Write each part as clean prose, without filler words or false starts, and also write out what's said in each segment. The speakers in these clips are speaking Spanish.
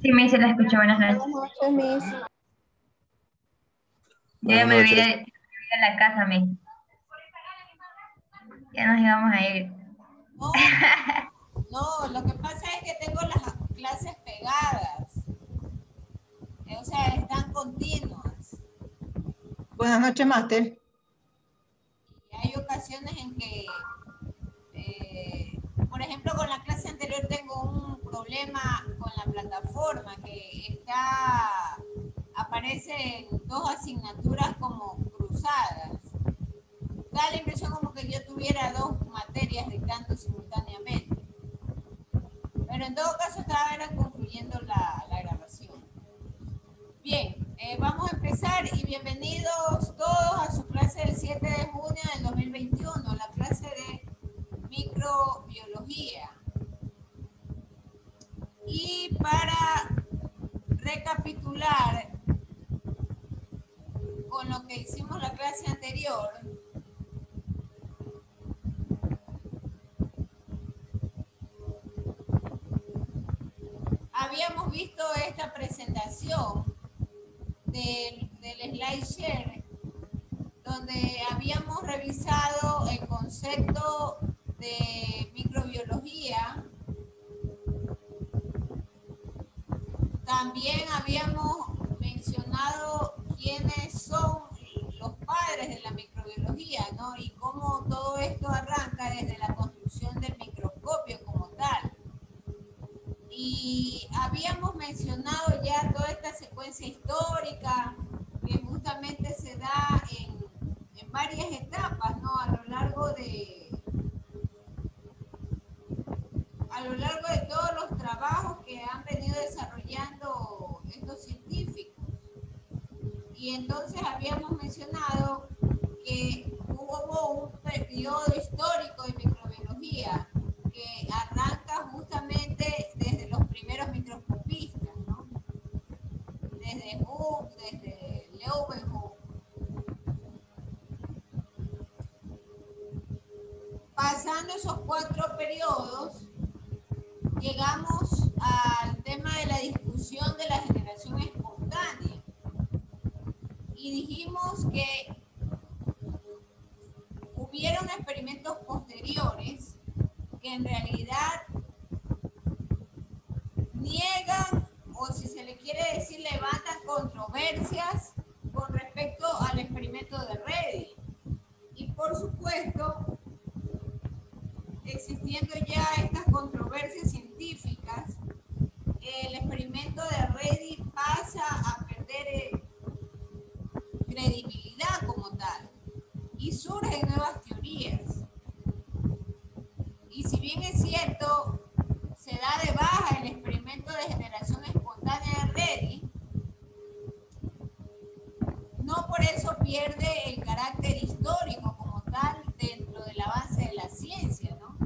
Sí, me dice, la escucho. Buenas Buenas noches. noches, Miss. Yo ya Buenas me voy noches. a la casa, Miss. Ya nos íbamos a ir. No, no, lo que pasa es que tengo las clases pegadas, o sea, están continuas. Buenas noches, Máster. Y hay ocasiones en que, por ejemplo, con la clase anterior tengo un problema con la plataforma que aparecen dos asignaturas como cruzadas. Da la impresión como que yo tuviera dos materias dictando simultáneamente. Pero en todo caso estaba concluyendo la grabación. Bien, vamos a empezar y bienvenidos todos a su clase del 7 de junio del 2021, la clase de microbiología. Y para recapitular con lo que hicimos la clase anterior, habíamos visto esta presentación del SlideShare, donde habíamos revisado el concepto de microbiología. También habíamos mencionado quiénes son los padres de la microbiología, ¿no? Y cómo todo esto arranca desde la construcción del microscopio como tal. Y habíamos mencionado ya toda esta secuencia histórica que justamente se da en varias etapas, ¿no? A lo largo de todos los trabajos que han venido desarrollando estos científicos. Y entonces habíamos mencionado que hubo un periodo histórico de microbiología que arranca justamente desde los primeros microscopistas, ¿no? Desde Hooke, desde Leeuwenhoek. Pasando esos 4 periodos, llegamos al tema de la discusión de la generación espontánea. Y dijimos que hubieron experimentos posteriores que en realidad niegan, o si se le quiere decir, levantan controversias con respecto al experimento de Reddy. Y por supuesto, existiendo ya estas controversias científicas, el experimento de Reddy pasa a perder credibilidad como tal y surgen nuevas teorías. Y si bien es cierto, se da de baja el experimento de generación espontánea de Reddy, no por eso pierde el carácter histórico como tal dentro del avance de la ciencia, ¿no?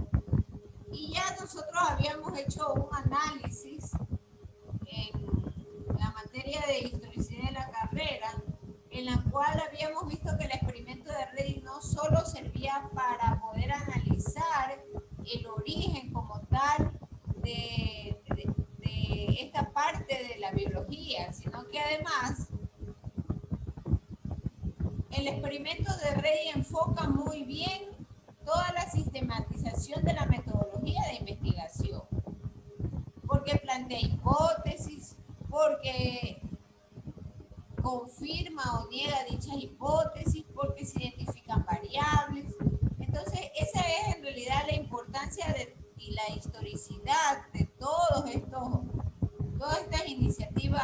Y ya nosotros habíamos hecho un análisis en la materia de historicidad de la carrera, en la cual habíamos visto que el experimento de Reddy no solo servía para poder analizar el origen como tal de esta parte de la biología, sino que además el experimento de Reddy enfoca muy bien toda la sistematización de la metodología de investigación, porque plantea hipótesis, porque confirma o niega dichas hipótesis, porque se identifican variables. Entonces, esa es en realidad la importancia y la historicidad de todas estas iniciativas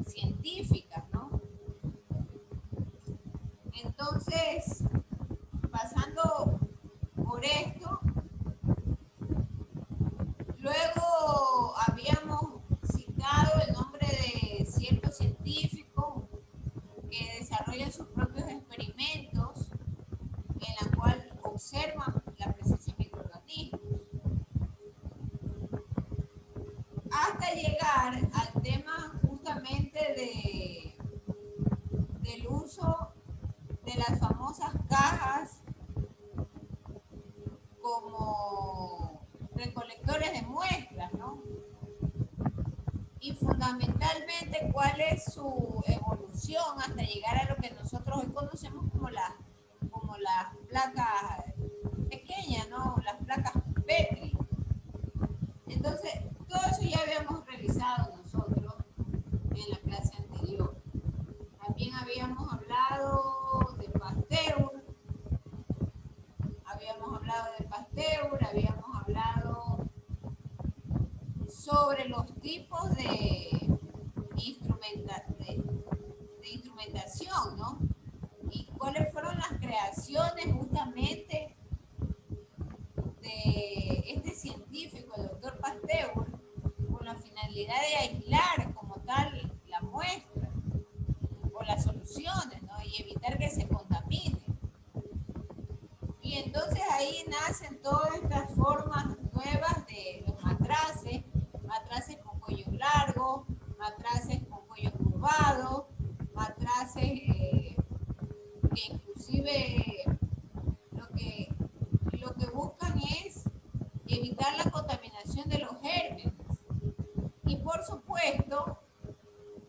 científicas, ¿no? Entonces, pasando por esto, luego habíamos citado el nombre de ciertos científicos que desarrollan sus propios experimentos en la cual observan la presencia de microorganismos, hasta llegar al tema justamente del uso de las famosas cajas como recolectores de muestras, ¿no? y fundamentalmente cuál es su evolución hasta llegar a lo que nosotros hoy conocemos como las placas pequeñas, ¿no? Las placas Petri. Entonces, todo eso ya habíamos revisado nosotros en la clase anterior. También habíamos hablado de Pasteur, habíamos hablado sobre los tipos de instrumentación, ¿no? Y cuáles fueron las creaciones justamente de este científico, el doctor Pasteur, con la finalidad de aislar como tal la muestra o las soluciones, ¿no? Y evitar que se contamine. Y entonces ahí nacen todas estas formas nuevas de los matraces, matraces con cuello largo, matraces con cuello curvado, matraces que inclusive lo que buscan es evitar la contaminación de los gérmenes. Y por supuesto,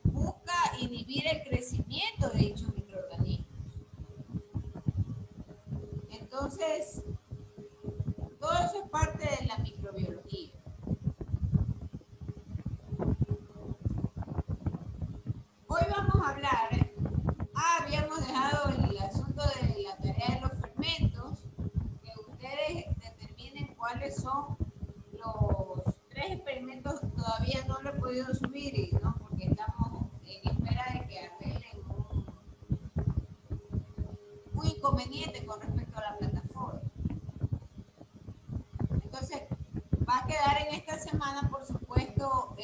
busca inhibir el crecimiento de dichos microorganismos. Entonces, todo eso es parte de la microbiología. Hoy vamos a hablar, habíamos dejado el asunto de la tarea de los fermentos, que ustedes determinen cuáles son los 3 experimentos. Todavía no lo he podido subir, ¿no? Porque estamos en espera de que arreglen un inconveniente con respecto a la plataforma. Entonces, va a quedar en esta semana, por supuesto,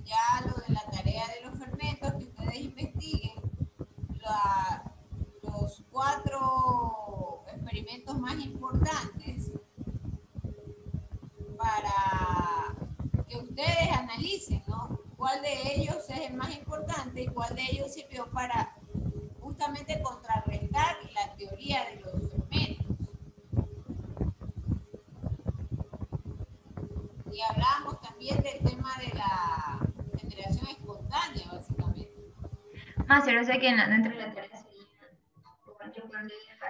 ya lo de la tarea de los fermentos, que ustedes investiguen los 4 experimentos más importantes para que ustedes analicen, ¿no? Cuál de ellos es el más importante y cuál de ellos sirvió para justamente contrarrestar la teoría de los fermentos. Y hablamos también del tema de la generación espontánea, básicamente. Máster, o sea que dentro de la tarea sería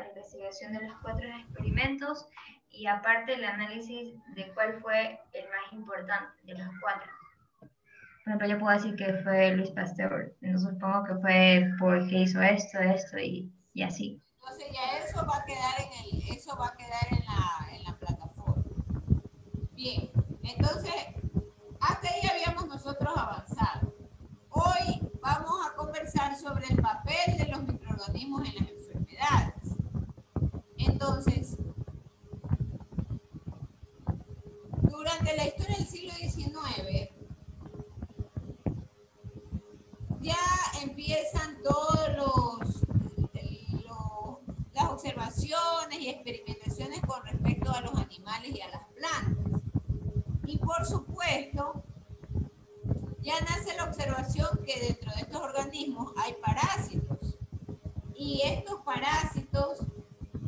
la investigación de los 4 experimentos y aparte el análisis de cuál fue el más importante de los 4. Por ejemplo, yo puedo decir que fue Luis Pasteur, entonces supongo que fue porque hizo esto y así. Entonces ya eso va a quedar en la plataforma. Bien, entonces hasta ahí habíamos nosotros avanzado. Hoy vamos a conversar sobre el papel de los microorganismos en las enfermedades. Entonces, durante la historia del siglo XIX, ya empiezan las observaciones y experimentaciones con respecto a los animales y a las plantas. Y por supuesto, ya nace la observación que dentro de estos organismos hay parásitos. Y estos parásitos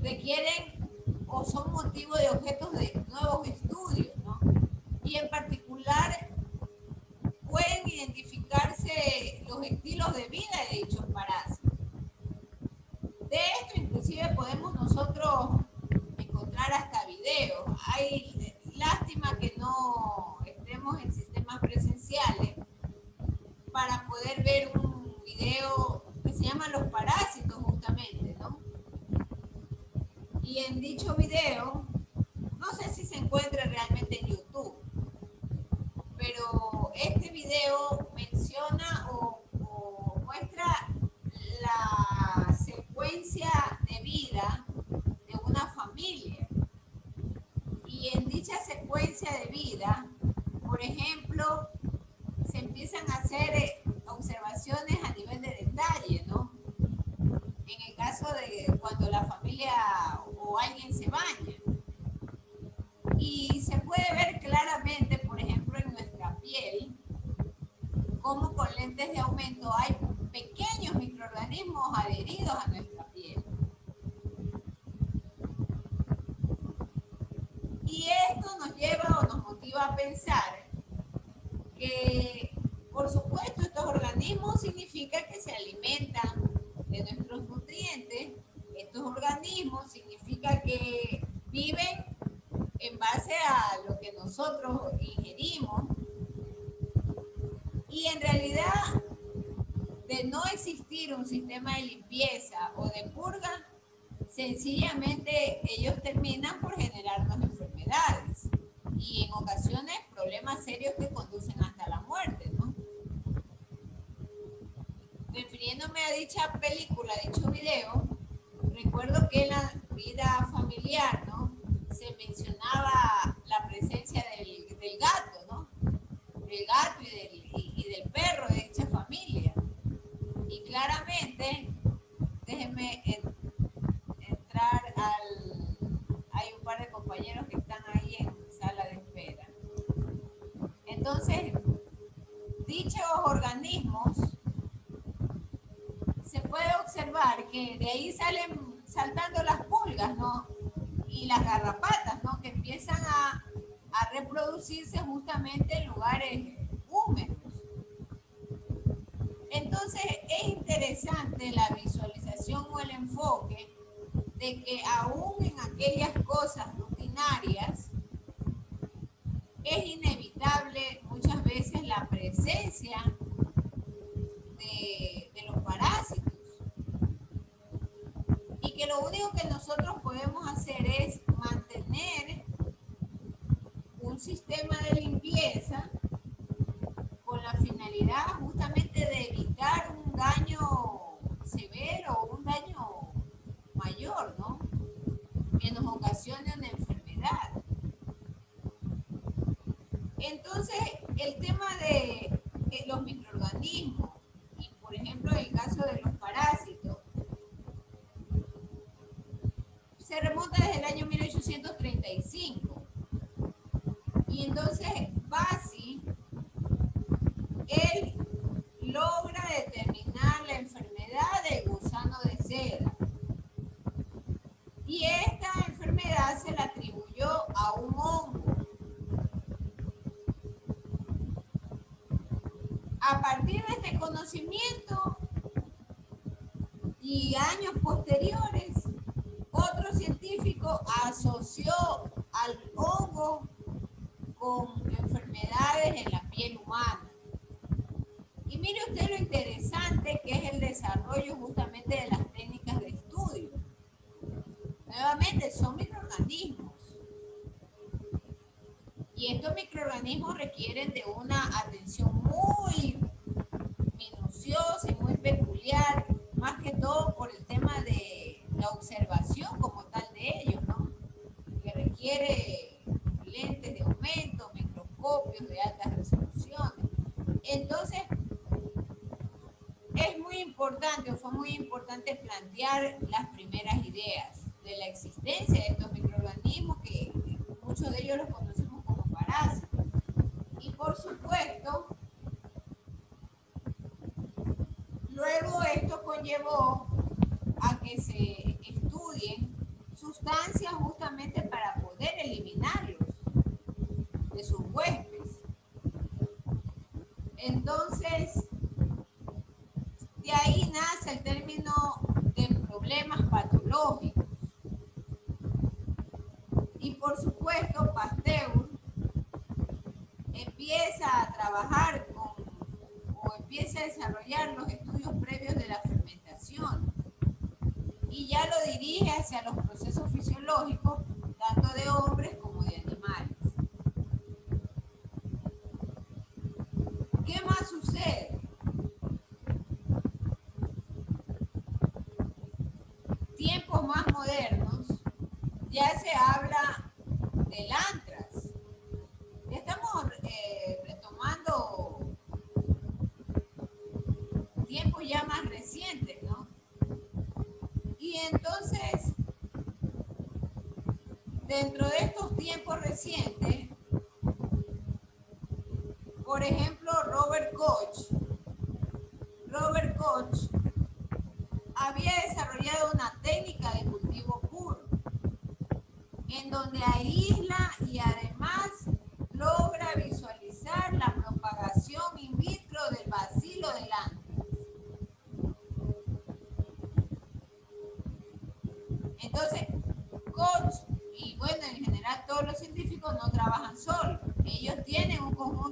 requieren o son motivo de objetos de nuevos estudios, ¿no? Y en particular pueden identificarse los estilos de vida de dichos parásitos. De esto inclusive podemos nosotros encontrar hasta videos. Hay lástima que no estemos en sistemas presenciales para poder ver un video que se llama Los parásitos justamente, ¿no? Y en dicho video, no sé si se encuentra realmente en YouTube, pero este video menciona o muestra la secuencia de vida de una familia. Y en dicha secuencia de vida, por ejemplo, se empiezan a hacer observaciones a nivel de detalle, ¿no? En el caso de cuando la familia o alguien se baña. Y se puede ver claramente, por ejemplo, en nuestra piel, cómo con lentes de aumento hay pequeños microorganismos adheridos a nuestra piel. Y esto nos lleva o nos motiva a pensar que, por supuesto, estos organismos significa que se alimentan de nuestros nutrientes. Estos organismos significa que viven en base a lo que nosotros ingerimos. Y en realidad, de no existir un sistema de limpieza o de purga, sencillamente ellos terminan por generarnos enfermedades y en ocasiones problemas serios que conducen hasta la muerte, ¿no? Refiriéndome a dicha película, a dicho video, recuerdo que en la vida familiar, ¿no?, se mencionaba la presencia del gato, ¿no? Del gato y del perro de dicha familia. Y claramente, déjenme entrar hay un par de compañeros que están ahí en sala de espera. Entonces, dichos organismos, se puede observar que de ahí salen saltando las pulgas, ¿no?, y las garrapatas, ¿no?, que empiezan a reproducirse justamente en lugares húmedos. Entonces es interesante la visualización o el enfoque de que aún en aquellas cosas rutinarias es inevitable muchas veces la presencia de los parásitos, y que lo único que nosotros podemos hacer es mantener un sistema de limpieza con la finalidad justamente de evitar un daño severo o un daño mayor, ¿no?, que nos ocasione una enfermedad. Entonces, el tema de los microorganismos, y por ejemplo el caso de los parásitos, se remonta desde el año 1835. Y entonces Bassi, él logra determinar la enfermedad del gusano de seda. Y esta enfermedad se la atribuyó a un hongo. A partir de este conocimiento y años posteriores, otro científico asoció al hongo con enfermedades en la piel humana. Y mire usted lo interesante que es el desarrollo justamente de las técnicas de estudio. Nuevamente, son microorganismos. Y estos microorganismos requieren de una atención muy minuciosa y muy peculiar, más que todo por el tema de la observación como tal de ellos, ¿no?, que requiere lentes de aumento, microscopios de altas resoluciones. Entonces, es muy importante, o fue muy importante, plantear las primeras ideas de la existencia de estos microorganismos, que muchos de ellos los conocemos como parásitos. Y por supuesto, luego esto conllevó a que se estudien sustancias justamente para poder eliminarlos de sus huéspedes. Entonces, de ahí nace el término de problemas patológicos. Y por supuesto, Pasteur empieza a trabajar o empieza a desarrollar los estudios previos de la fermentación. Y ya lo dirige hacia los procesos fisiológicos, tanto de hombres como de animales. ¿Qué más sucede? Tiempos más modernos, ya se habla del antrax. Estamos retomando tiempos ya más recientes, ¿no? Y entonces, dentro de estos tiempos recientes, por ejemplo, Robert Koch había desarrollado una técnica de cultivo puro, en donde aísla y además logra visualizar la propagación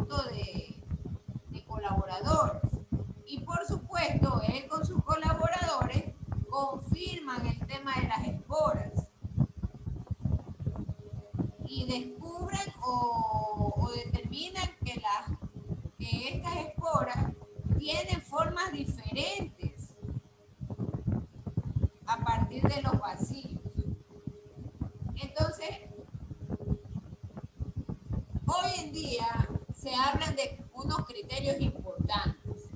conjunto de colaboradores. Y por supuesto, él con sus colaboradores confirman el tema de las esporas y descubren o determinan que estas esporas tienen formas diferentes a partir de los bacilos. Entonces, hoy en día se hablan de unos criterios importantes.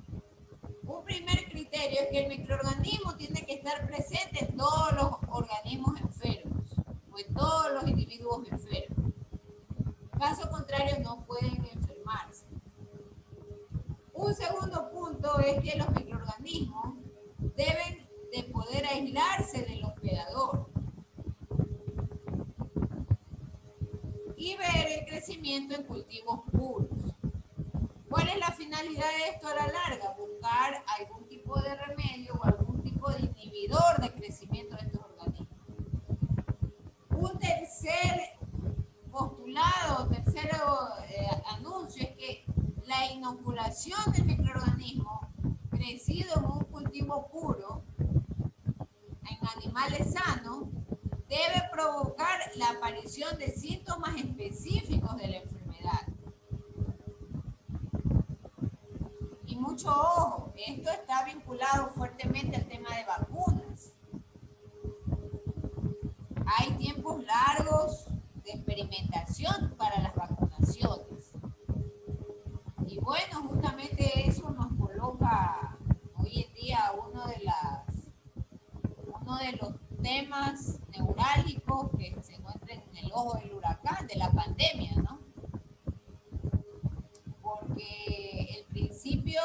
Un primer criterio es que el microorganismo tiene que estar presente en todos los organismos enfermos o en todos los individuos enfermos. Caso contrario, no pueden enfermarse. Un segundo punto es que los microorganismos deben de poder aislarse del hospedador y ver el crecimiento en cultivos puros. ¿Cuál es la finalidad de esto a la larga? Buscar algún tipo de remedio o algún tipo de inhibidor de crecimiento de estos organismos. Un tercer postulado, anuncio es que la inoculación del microorganismo crecido en un cultivo puro, en animales sanos, debe provocar la aparición de síntomas específicos de la enfermedad. Y mucho ojo, esto está vinculado fuertemente al tema de vacunas. Hay tiempos largos de experimentación para las vacunaciones. Y bueno, justamente eso nos coloca hoy en día uno de los temas neurálgicos que se encuentran en el ojo del huracán, de la pandemia, ¿no? Porque el principio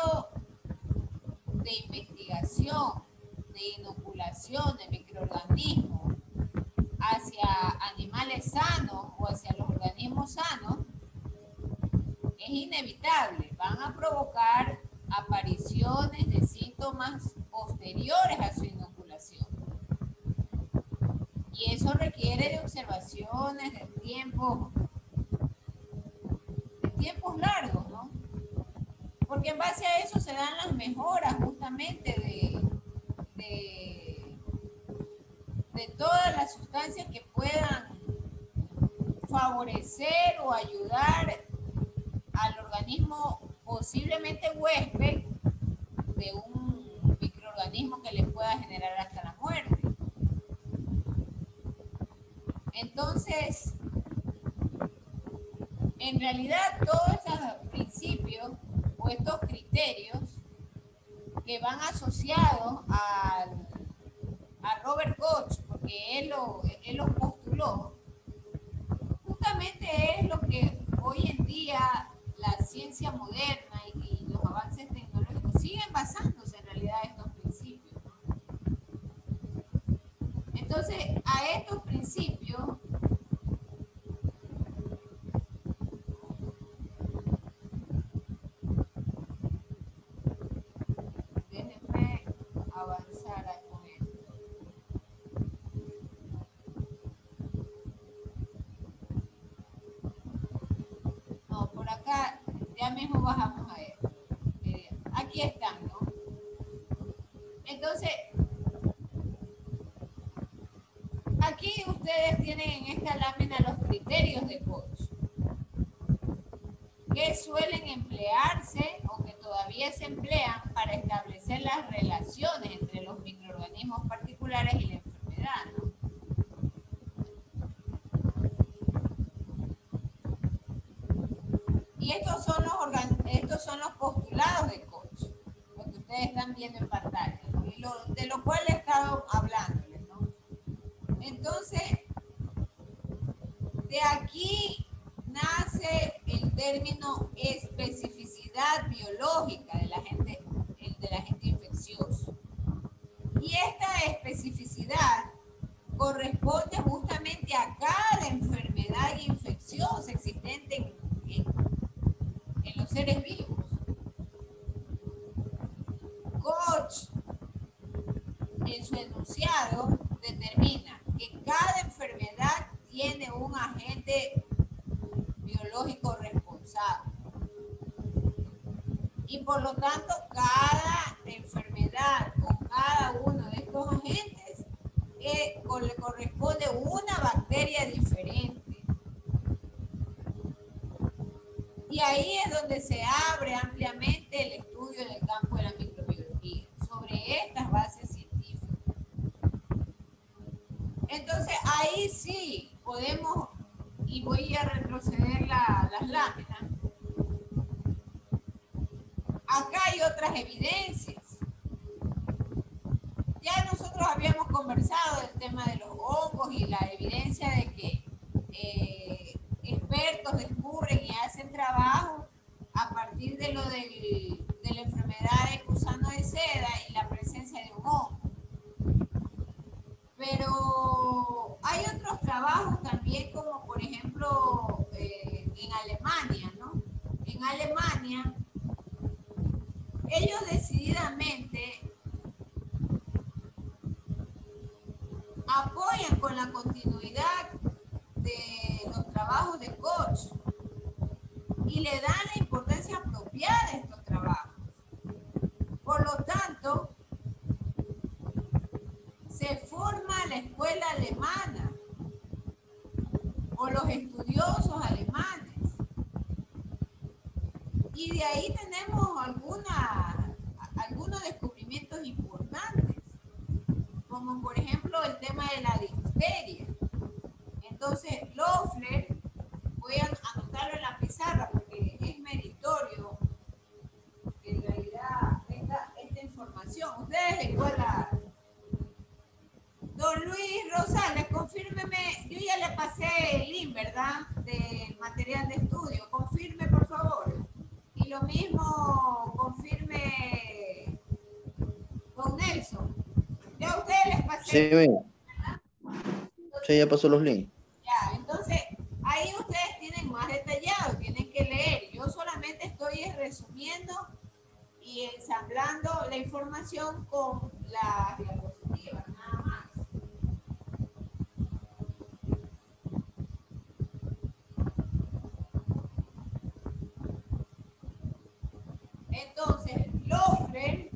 de investigación, de inoculación de microorganismos hacia animales sanos o hacia los organismos sanos es inevitable. Van a provocar apariciones de síntomas posteriores a su inoculación. Y eso requiere de observaciones, de tiempos largos, ¿no? Porque en base a eso se dan las mejoras justamente de todas las sustancias que puedan favorecer o ayudar al organismo posiblemente huésped de un microorganismo que le pueda generar hasta la muerte. Entonces, en realidad todos estos principios o estos criterios que van asociados a Robert Koch, porque él los postuló, justamente es lo que hoy en día la ciencia moderna y los avances tecnológicos siguen basándose en realidad en estos principios. Entonces, a estos principios déjenme avanzar con esto. No, por acá ya mismo bajamos a esto. Aquí están, ¿no? Entonces, aquí ustedes tienen en esta lámina los criterios de Koch, que suelen emplearse o que todavía se emplean para establecer las relaciones entre los microorganismos particulares y la enfermedad, ¿no? Y estos son los postulados de Koch, lo que ustedes están viendo en pantalla, ¿no? Y de lo cual he estado hablándoles, ¿no? Entonces, de aquí nace el término especificidad biológica del agente infeccioso. Y esta especificidad corresponde justamente a cada enfermedad infecciosa existente en los seres vivos. Koch, en su enunciado, determina que cada enfermedad tiene un agente biológico responsable. Y por lo tanto, cada enfermedad o cada uno de estos agentes le corresponde una bacteria diferente. Y ahí es donde se abre ampliamente el estudio del campo de la microbiología, sobre estas bases científicas. Entonces, ahí sí podemos, y voy a retroceder las láminas. Acá hay otras evidencias. Ya nosotros habíamos conversado del tema de los hongos y la evidencia de que expertos descubren y hacen trabajo a partir de de la enfermedad de gusano de seda y la presencia de un hongo. Pero hay otros trabajos también, como por ejemplo en Alemania, ¿no? En Alemania, ellos decididamente apoyan con la continuidad de los trabajos de Koch y le dan la importancia apropiada a estos trabajos. Por lo tanto, se forma la escuela alemana o los estudiosos alemanes. Y de ahí tenemos algunos descubrimientos importantes, como por ejemplo el tema de la difteria. Entonces, Loeffler, voy a anotarlo en la pizarra porque es meritorio en realidad esta información. Ustedes recuerdan. Don Luis Rosales, confírmeme, yo ya le pasé el link, ¿verdad? Del material de estudio. Confirme, por favor. Y lo mismo confirme don Nelson. Ya a ustedes les pasé. Sí, bien. Sí, ya pasó los links. Ya, entonces ahí ustedes tienen más detallado, tienen que leer. Yo solamente estoy resumiendo y ensamblando la información con las diapositivas, nada más. Entonces, Loeffler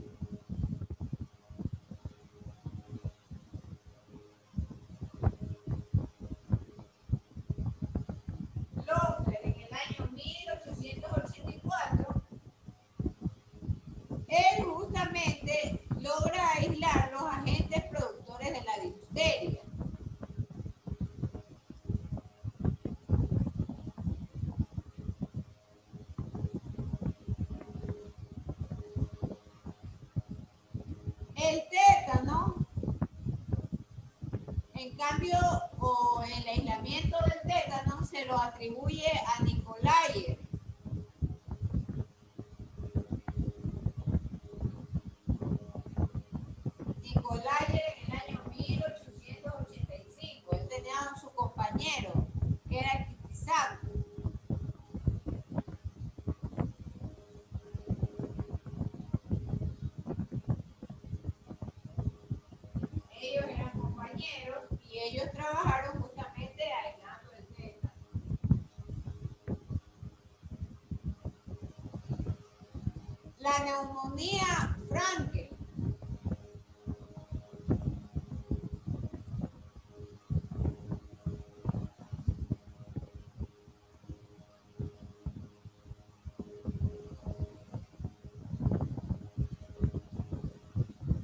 en el año 1884, él justamente logra aislar los agentes productores de la difteria. El tétano, en cambio, o el aislamiento del tétano se lo atribuye a Nicolayer. Nicolayer en el año 1885. Él tenía a su compañero, que era Kitisac. Ellos eran compañeros y ellos trabajaron justamente aislando el tétano. La neumonía Frankel.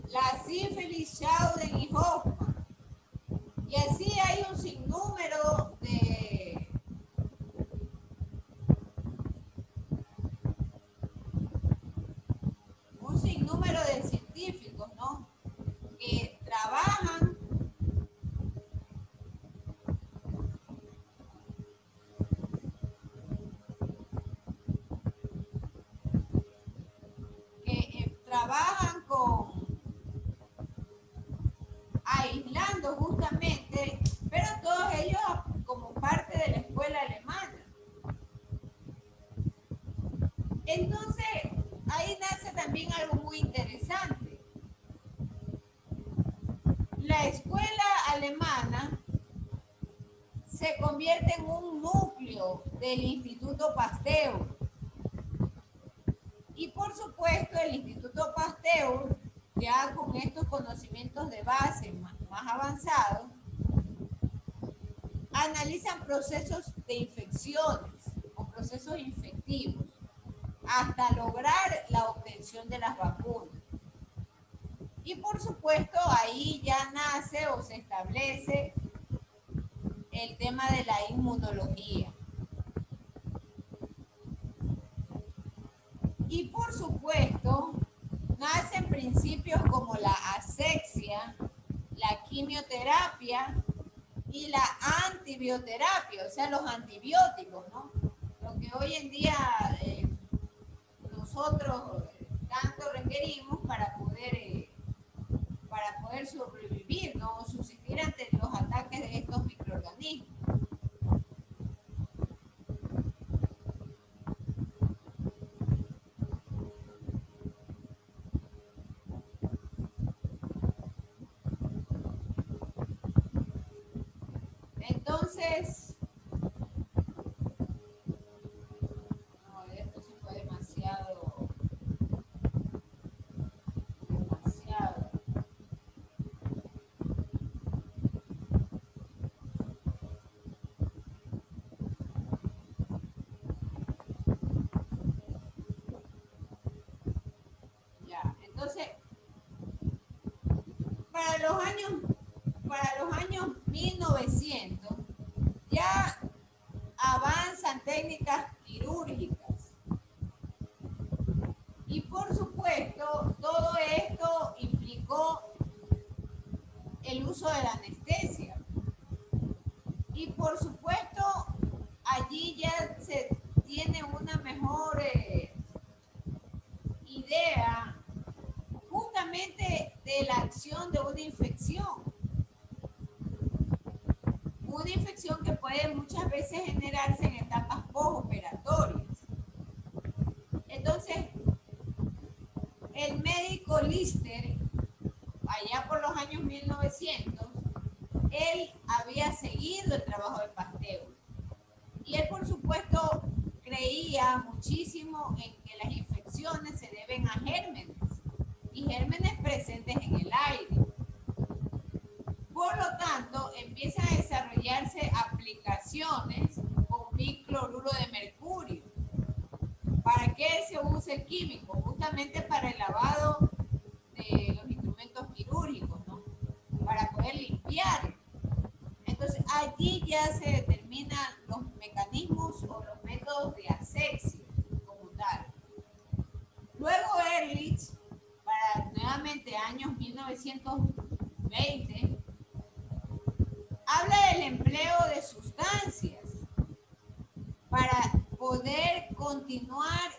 La sífilis, Schauden y Hoffman. Y así hay un sinnúmero de científicos, ¿no? Que trabajan aislando justamente, pero todos ellos como parte de la escuela alemana. Entonces, ahí nace también algo muy interesante. La escuela alemana se convierte en un núcleo del Instituto Pasteur. Y por supuesto, el Instituto Pasteur, ya con estos conocimientos de base más avanzados, analizan procesos de infecciones o procesos infectivos hasta lograr la obtención de las vacunas. Y por supuesto, ahí ya nace o se establece el tema de la inmunología. Y por supuesto, nacen principios como la asepsia, la quimioterapia y la antibioterapia, o sea, los antibióticos, ¿no? Lo que hoy en día nosotros tanto requerimos para poder sobrevivir, ¿no? Subsistir ante los ataques de estos microorganismos. Entonces, no, esto sí fue demasiado. Ya, entonces, para los años 1900, ya avanzan técnicas quirúrgicas. Y por supuesto, todo esto implicó el uso de la anestesia. Y por supuesto, allí ya se tiene una mejor idea justamente de la acción de una infección. Una infección que puede muchas veces generarse en etapas postoperatorias. Entonces, el médico Lister, allá por los años 1900, él había seguido el trabajo de Pasteur. Y él, por supuesto, creía muchísimo en que las infecciones se deben a gérmenes, y gérmenes presentes en el aire. Por lo tanto, empiezan a desarrollarse aplicaciones con bicloruro de mercurio. ¿Para qué se usa el químico? Justamente para el lavado de los instrumentos quirúrgicos, ¿no? Para poder limpiar. Entonces, allí ya se determinan los mecanismos o los métodos de asepsia como tal. Luego Ehrlich, para nuevamente años 1920, habla del empleo de sustancias para poder continuar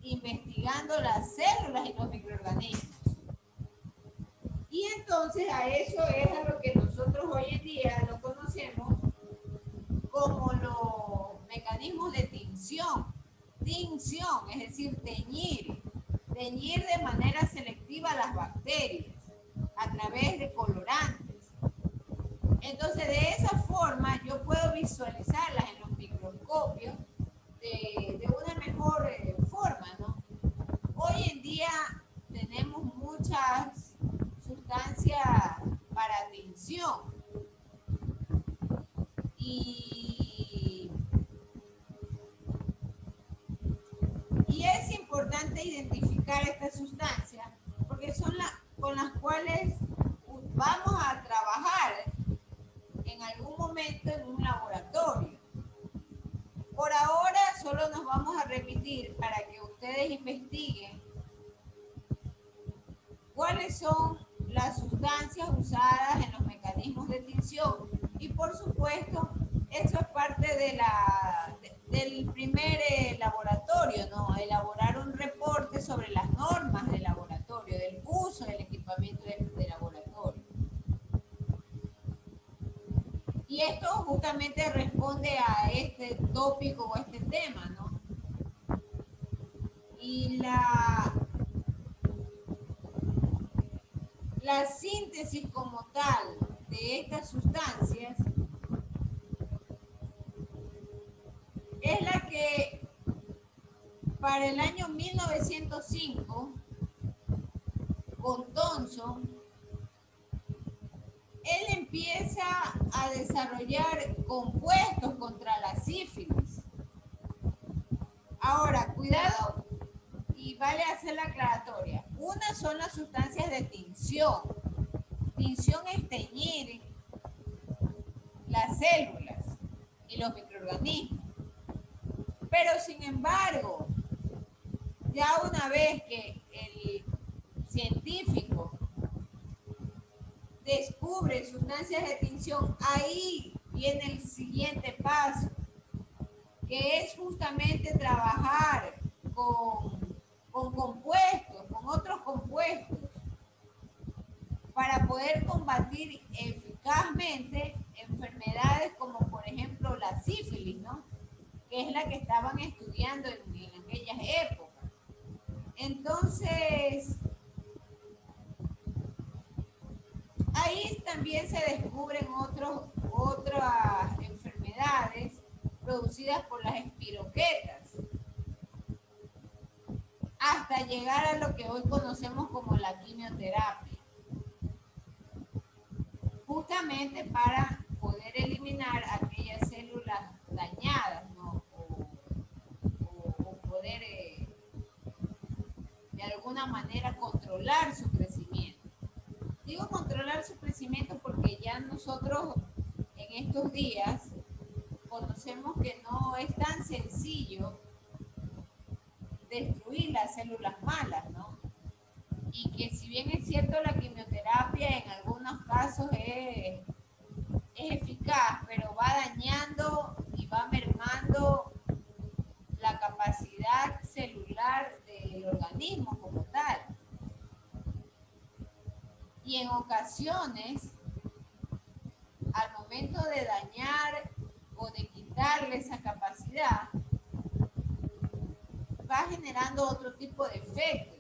investigando las células y los microorganismos. Y entonces a eso es a lo que nosotros hoy en día lo conocemos como los mecanismos de tinción. Tinción, es decir, teñir de manera selectiva las bacterias a través de colorantes. Entonces, de esa forma yo puedo visualizarlas en los microscopios de una mejor forma, ¿no? Hoy en día tenemos muchas sustancias para tinción y es importante identificar estas sustancias porque son con las cuales vamos a trabajar en algún momento en un laboratorio. Por ahora solo nos vamos a remitir para que ustedes investiguen cuáles son las sustancias usadas en los mecanismos de tinción. Y por supuesto, eso es parte del primer laboratorio, ¿no? Elaborar un reporte sobre las normas del laboratorio, del uso del equipamiento de laboratorio. Y esto justamente responde a este tópico o a este tema, ¿no? Y la síntesis como tal de estas sustancias es la que para el año 1905, con Thomson, él empieza a desarrollar compuestos contra la sífilis. Ahora, cuidado, y vale hacer la aclaratoria. Una son las sustancias de tinción. Tinción es teñir las células y los microorganismos. Pero sin embargo, ya una vez que el científico descubre sustancias de tinción, ahí viene el siguiente paso, que es justamente trabajar con compuestos, con otros compuestos, para poder combatir eficazmente enfermedades como por ejemplo la sífilis, ¿no? Que es la que estaban estudiando en aquellas épocas. Entonces, ahí también se descubren otras enfermedades producidas por las espiroquetas, hasta llegar a lo que hoy conocemos como la quimioterapia, justamente para poder eliminar aquellas células dañadas, ¿no? o poder de alguna manera controlar su crecimiento. Digo controlar su crecimiento porque ya nosotros en estos días conocemos que no es tan sencillo destruir las células malas, ¿no? Y que si bien es cierto la quimioterapia en algunos casos es eficaz, pero va dañando y va mermando la capacidad celular del organismo como tal. Y en ocasiones, al momento de dañar o de quitarle esa capacidad, va generando otro tipo de efectos.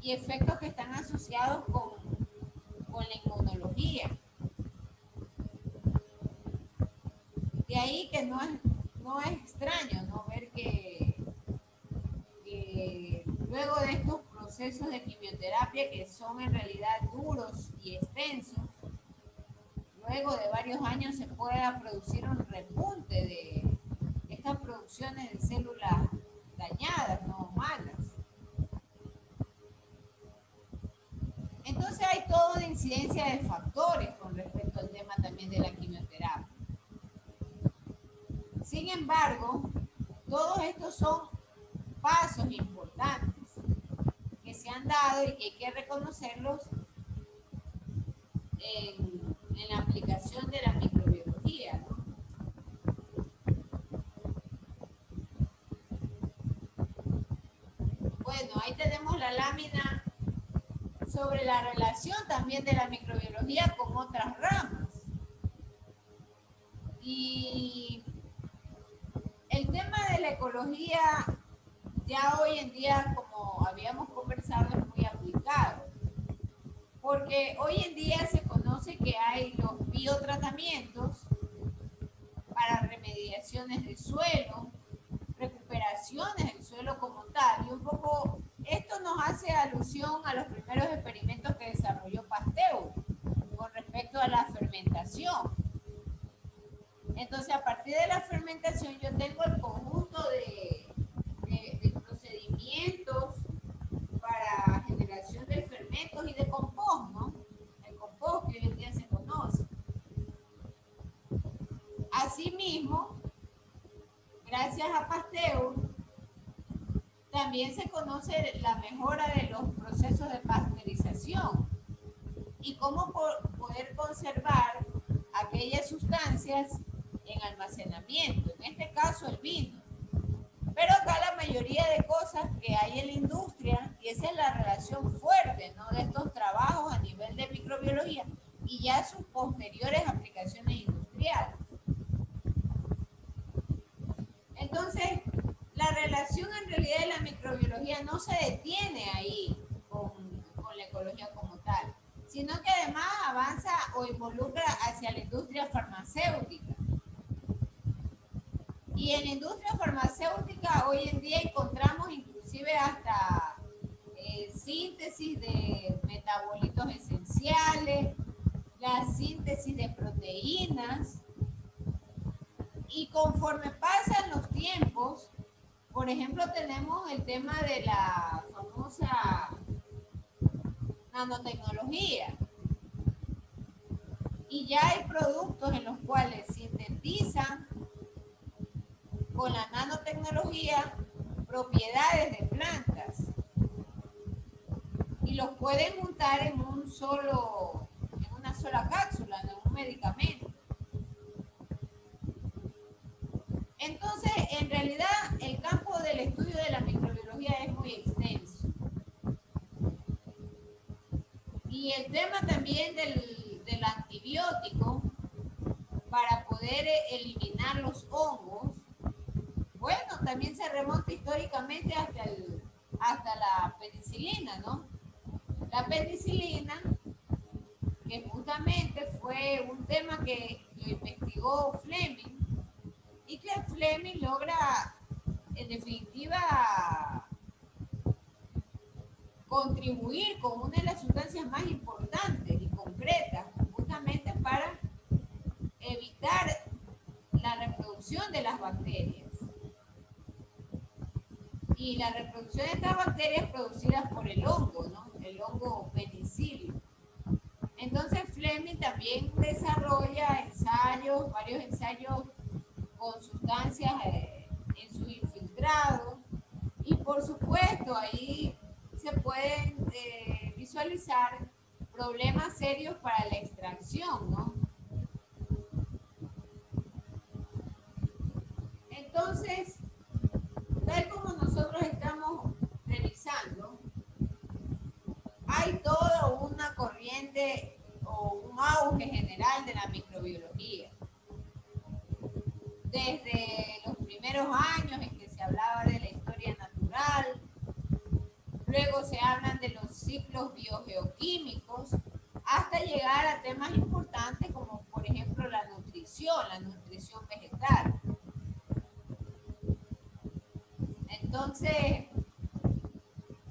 Y efectos que están asociados con la inmunología. De ahí que no es extraño, ¿no? Ver que luego de estos procesos de quimioterapia que son en realidad duros y extensos, luego de varios años se pueda producir un repunte de estas producciones de células dañadas, no malas. Entonces hay toda una incidencia de factores con respecto al tema también de la quimioterapia. Sin embargo, todos estos son pasos importantes que se han dado y que hay que reconocerlos en la aplicación de la microbiología, ¿no? Bueno, ahí tenemos la lámina sobre la relación también de la microbiología con otras ramas. Y el tema de la ecología ya hoy en día, como habíamos conversado, es muy aplicado. Porque hoy en día se conoce que hay los biotratamientos para remediaciones de suelo, recuperaciones del suelo como tal. Y un poco esto nos hace alusión a los primeros experimentos que desarrolló Pasteur con respecto a la fermentación. Entonces, a partir de la fermentación, yo tengo el conjunto de procedimientos para generación de fermentos y de compost, ¿no? El compost que hoy en día se conoce. Asimismo, gracias a Pasteur, también se conoce la mejora de los procesos de pasteurización y cómo poder conservar aquellas sustancias en almacenamiento, en este caso el vino. Pero acá la mayoría de cosas que hay en la industria, y esa es la relación fuerte, ¿no?, de estos trabajos a nivel de microbiología y ya sus posteriores aplicaciones industriales. Entonces, la relación en realidad de la microbiología no se detiene ahí con la ecología como tal, sino que además avanza o involucra hacia la industria farmacéutica. Y en la industria farmacéutica hoy en síntesis de metabolitos esenciales, la síntesis de proteínas, y conforme pasan los tiempos, por ejemplo, tenemos el tema de la famosa nanotecnología, y ya hay productos en los cuales sintetizan con la nanotecnología propiedades de plantas y los pueden juntar en una sola cápsula, en un medicamento. Entonces, en realidad, el campo del estudio de la microbiología es muy extenso. Y el tema también del antibiótico para poder eliminar los hongos, bueno, también se remonta históricamente hasta la penicilina, ¿no? La penicilina, que justamente fue un tema que lo investigó Fleming, y que Fleming logra, en definitiva, contribuir con una de las sustancias más importantes y concretas, justamente para evitar la reproducción de las bacterias. Y la reproducción de estas bacterias producidas por el hongo, ¿no? El hongo penicilio. Entonces Fleming también desarrolla varios ensayos con sustancias en su infiltrado, y por supuesto ahí se pueden visualizar problemas serios para la extracción, ¿no? Entonces, tal como nosotros estamos revisando, hay toda una corriente o un auge general de la microbiología. Desde los primeros años en que se hablaba de la historia natural, luego se hablan de los ciclos biogeoquímicos, hasta llegar a temas importantes como por ejemplo la nutrición vegetal. Entonces,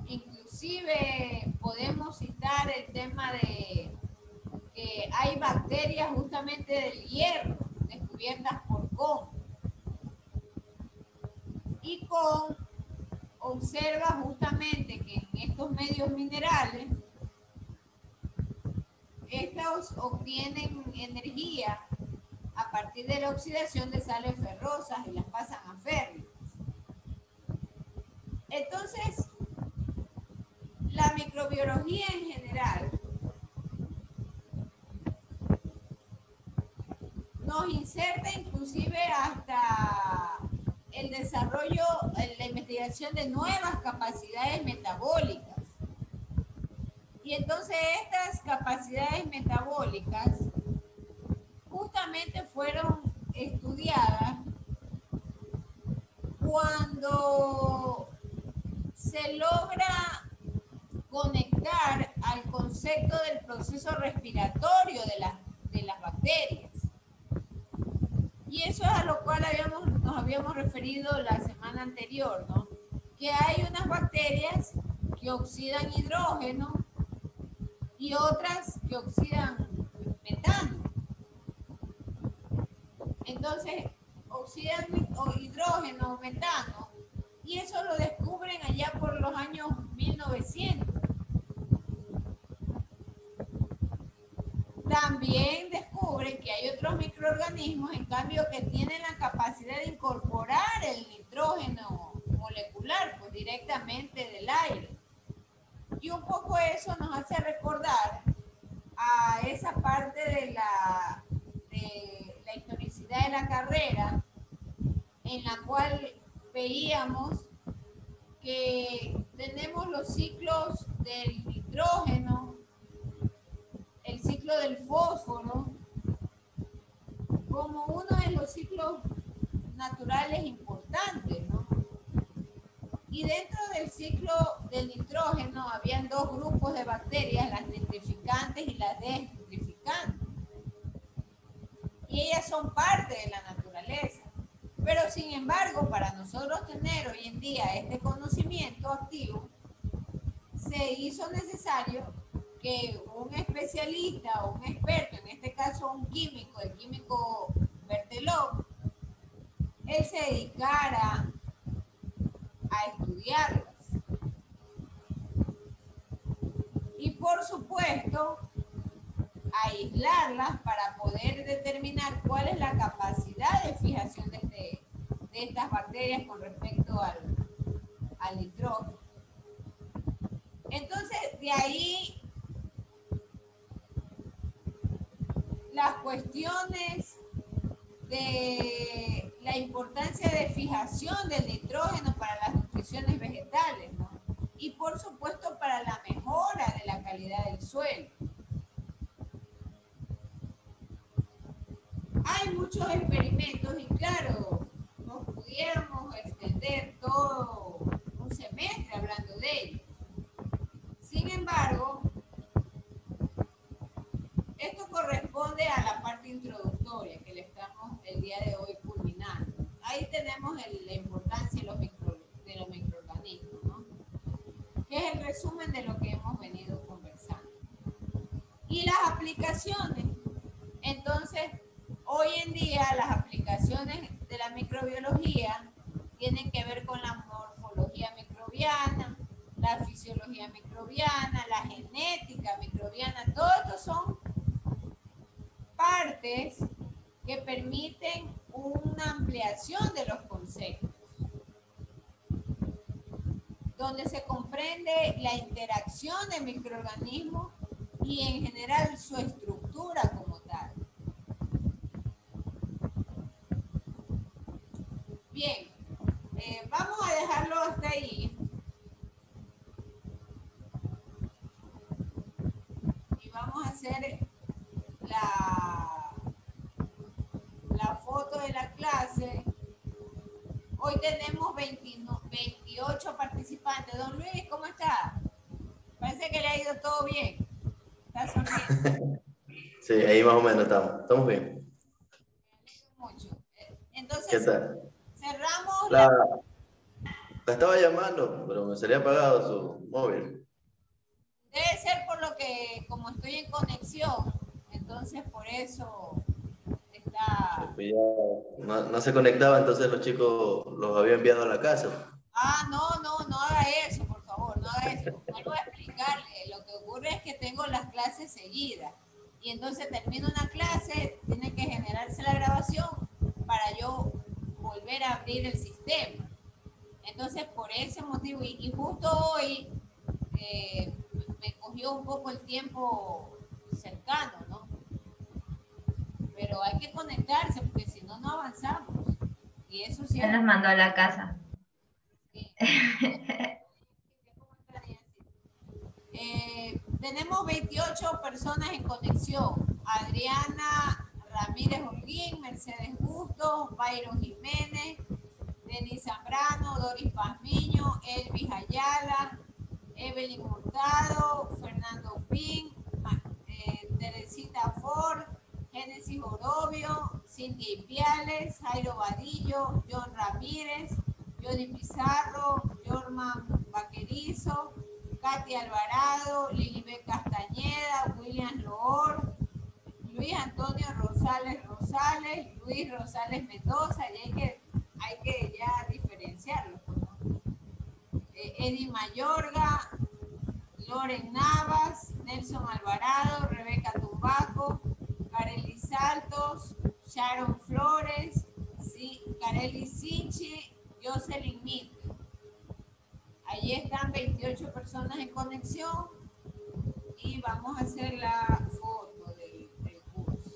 inclusive podemos citar el tema de que hay bacterias justamente del hierro descubiertas por Kohn. Y Kohn observa justamente que en estos medios minerales, estos obtienen energía a partir de la oxidación de sales ferrosas y las pasan a férricas. Entonces, la microbiología en general nos inserta inclusive hasta el desarrollo, la investigación de nuevas capacidades metabólicas. Y entonces estas capacidades metabólicas justamente fueron estudiadas cuando se logra conectar al concepto del proceso respiratorio de las bacterias. Y eso es a lo cual nos habíamos referido la semana anterior, ¿no? Que hay unas bacterias que oxidan hidrógeno y otras que oxidan metano. Entonces, oxidan hidrógeno o metano, y eso lo descubren allá por los años 1900. También descubren que hay otros microorganismos, en cambio, que tienen la capacidad de incorporar el nitrógeno molecular, pues directamente del aire. Y un poco eso nos hace recordar a esa parte de la historicidad de la carrera, en la cual veíamos que tenemos los ciclos del nitrógeno, el ciclo del fósforo, como uno de los ciclos naturales importantes, ¿no? Y dentro del ciclo del nitrógeno habían dos grupos de bacterias, las nitrificantes y las desnitrificantes. Y ellas son parte de la naturaleza. Pero sin embargo, para nosotros tener hoy en día este conocimiento activo, se se hizo necesario que un especialista o un experto, en este caso un químico, el químico Berthelot, él se dedicara a estudiarlas. Y por supuesto, a aislarlas para poder determinar cuál es la capacidad de fijación de estas bacterias con respecto al nitrógeno. Entonces, de ahí las cuestiones de la importancia de fijación del nitrógeno para las nutriciones vegetales, ¿no? Y por supuesto para la mejora de la calidad del suelo. Hay muchos experimentos y claro, nos pudiéramos extender todo un semestre hablando de ellos. Sin embargo, esto corresponde a la parte introductoria que le estamos el día de hoy culminando. Ahí tenemos la importancia de los microorganismos, ¿no? Que es el resumen de lo que hemos venido conversando. Y las aplicaciones. Entonces, hoy en día las aplicaciones de la microbiología tienen que ver con la morfología microbiana, la fisiología microbiana, la genética microbiana. Todo esto son partes que permiten una ampliación de los conceptos, donde se comprende la interacción de microorganismos y en general su estructura como tal. Bien, vamos a dejarlo hasta ahí. Y vamos a hacer la foto de la clase. Hoy tenemos 28 participantes. Don Luis, ¿cómo está? Parece que le ha ido todo bien. ¿Está sonriendo? Sí, ahí más o menos estamos. Estamos bien. Mucho. ¿Qué Entonces, tal? cerramos La estaba llamando, pero me salía apagado su móvil. Debe ser por lo que, como estoy en conexión, entonces por eso está... Pues ya no se conectaba, entonces los chicos los había enviado a la casa. Ah, no haga eso, por favor, no haga eso. Vuelvo a explicarle. Lo que ocurre es que tengo las clases seguidas. Y entonces termino una clase, tiene que generarse la grabación para yo volver a abrir el sistema. Entonces, por ese motivo, y justo hoy me cogió un poco el tiempo cercano, ¿no? Pero hay que conectarse porque si no, no avanzamos. Y eso sí Ya nos mandó a la casa. Tenemos 28 personas en conexión. Adriana Ramírez Holguín, Mercedes Bustos, Byron Jiménez, Denis Zambrano, Doris Pazmiño, Elvis Ayala, Evelyn Hurtado, Fernando Pin, Teresita Ford, Génesis Orobio, Cindy Ipiales, Jairo Vadillo, John Ramírez, Jody Pizarro, Jorman Vaquerizo, Katy Alvarado, Lilibet Castañeda, William Loor, Luis Antonio Rosales, Luis Rosales Mendoza, y hay que ya diferenciarlo, ¿no? Eddie Mayorga, Loren Navas, Nelson Alvarado, Rebeca Tumbaco, Kareli Saltos, Sharon Flores, Kareli Sinchi, Jocelyn Mitre. Allí están 28 personas en conexión y vamos a hacer la foto del curso.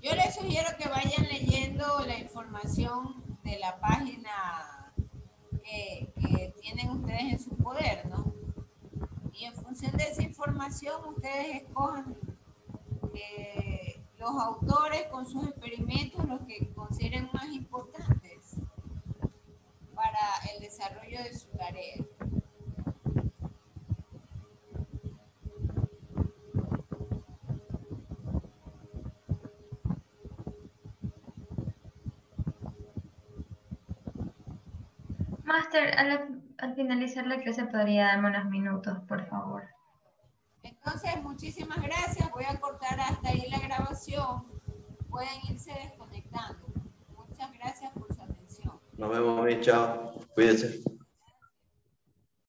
Yo les sugiero que vayan leyendo la información de la página que tienen ustedes en su poder, ¿no? Y en función de esa información, ustedes escojan los autores con sus experimentos, los que consideren más importantes para el desarrollo de su tarea. Máster, al finalizar la clase podría darme unos minutos, por favor. Entonces, muchísimas gracias. Voy a cortar hasta ahí la grabación. Pueden irse desconectando. Muchas gracias por su atención. Nos vemos, chao. Cuídense.